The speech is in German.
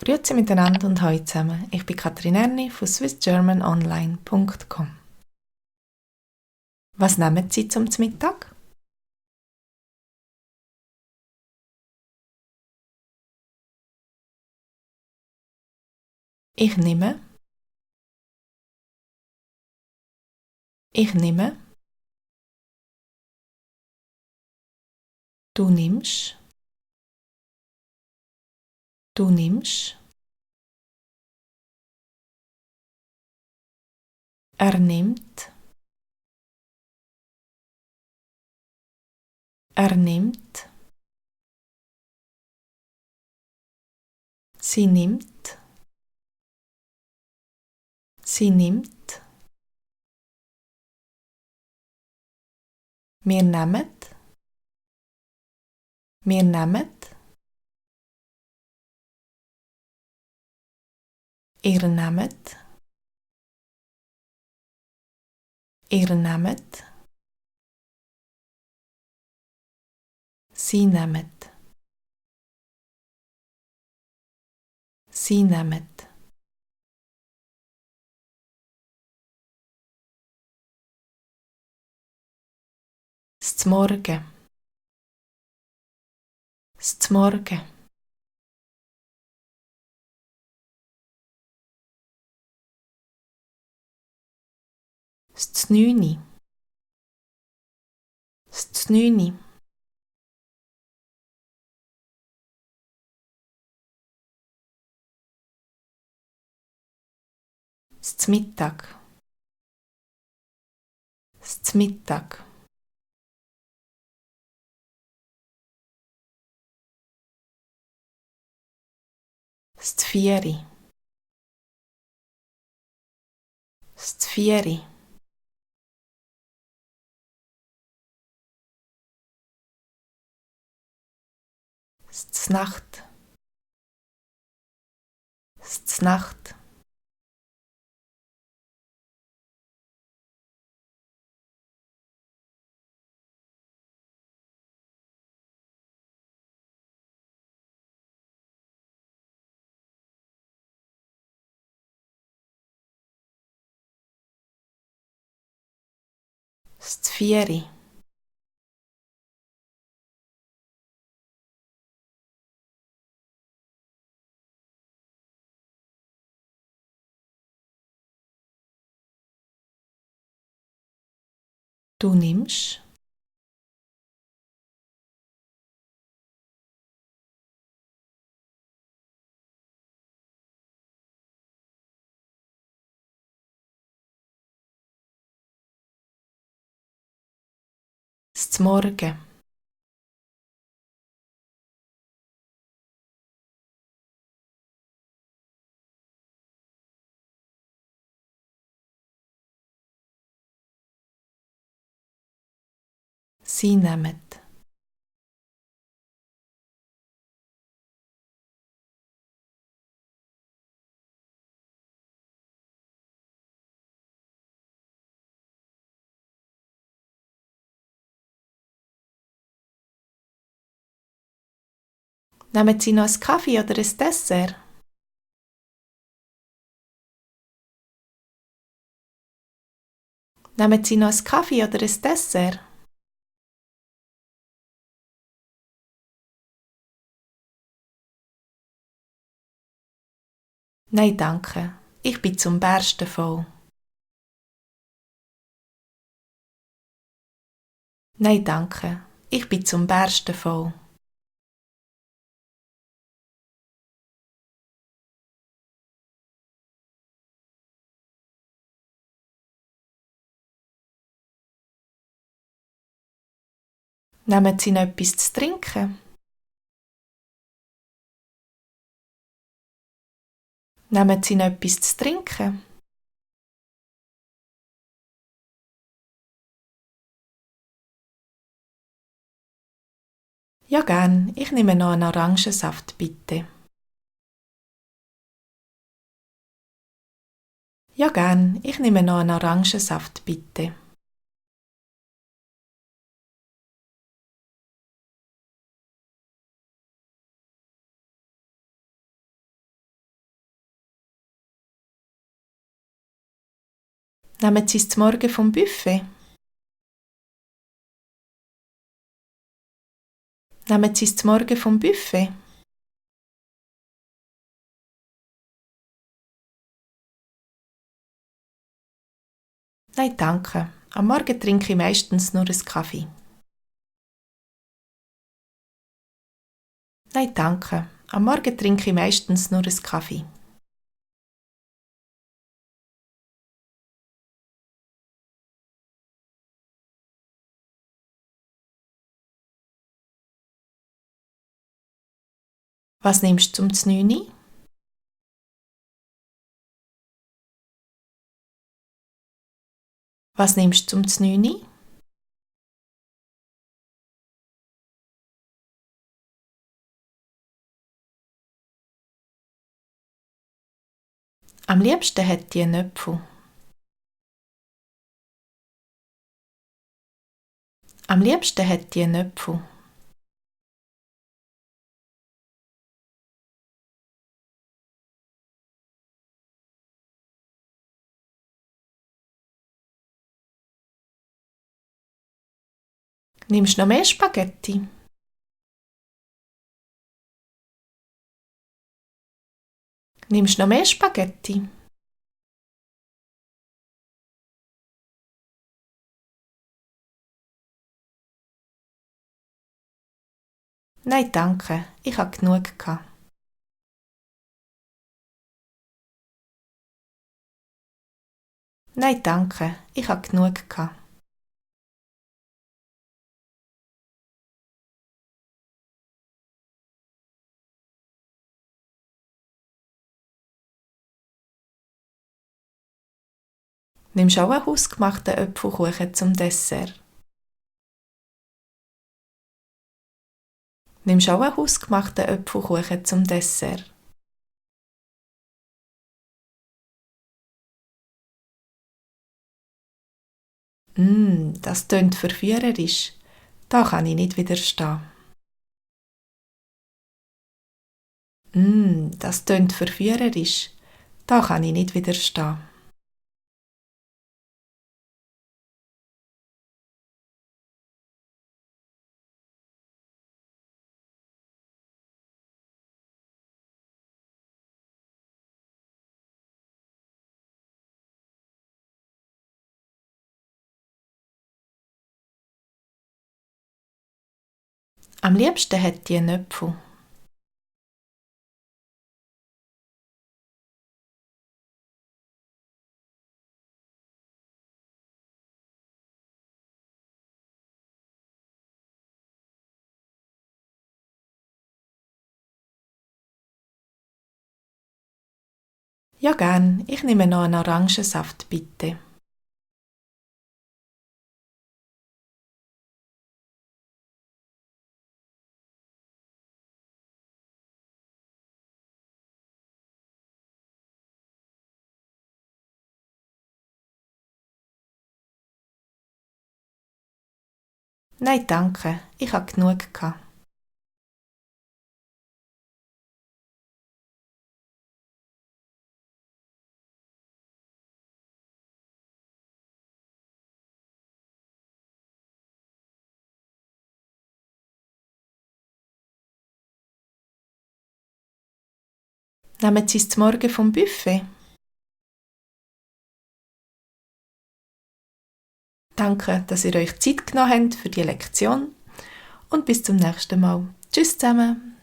Grüezi miteinander und hallo zusammen. Ich bin Katrin Erni von swissgermanonline.com. Was nehmen Sie zum Mittag? Ich nehme. Ich nehme. Du nimmst. Du nimmst. Er nimmt. Er nimmt. Sie nimmt. Sie nimmt. Wir nehmen. Wir nehmen. Ihr nehmt. Ihr nehmt. Sie nehmen. Sie nehmen. S'morgen. S'morgen. S'nüni. S'nüni. S'mittag. S'mittag. S'vieri. S'vieri. S'nacht. S'nacht. S'vieri. Du nimmst. S'morgen. Sie nehmen. Nehmen Sie noch einen Kaffee oder ein Dessert? Nehmen Sie noch einen Kaffee oder ein Dessert? Nein, danke. Ich bin zum Bersten voll. Nein, danke. Ich bin zum Bersten voll. Nehmen Sie noch etwas zu trinken? Nehmen Sie noch etwas zu trinken? Ja, gern. Ich nehme noch einen Orangensaft, bitte. Ja, gern. Ich nehme noch einen Orangensaft, bitte. Nehmen Sie es zum Morgen vom Buffet? Nehmen Sie es zum Morgen vom Buffet? Nein, danke. Am Morgen trinke ich meistens nur einen Kaffee. Nein, danke. Am Morgen trinke ich meistens nur einen Kaffee. Was nimmst du zum 9? Was nimmst du zum 9? Am liebsten hätte ich einen Apfel. Am liebsten hätte ich einen Apfel. Nimmst du noch mehr Spaghetti? Nimmst du noch mehr Spaghetti? Nein, danke. Ich habe genug gehabt. Nein, danke. Ich habe genug gehabt. Nimmst du auch einen hausgemachten Apfelkuchen zum Dessert? Nimmst du auch einen hausgemachten Apfelkuchen zum Dessert? Das tönt verführerisch. Da kann ich nicht widerstehen. Das tönt verführerisch. Da kann ich nicht widerstehen. Am liebsten hätte ich einen Apfel. Ja, gern. Ich nehme noch einen Orangensaft, bitte. Nein, danke. Ich habe genug gehabt. Nehmen Sie es zum Morgen vom Buffet? Danke, dass ihr euch Zeit genommen habt für die Lektion und bis zum nächsten Mal. Tschüss zusammen!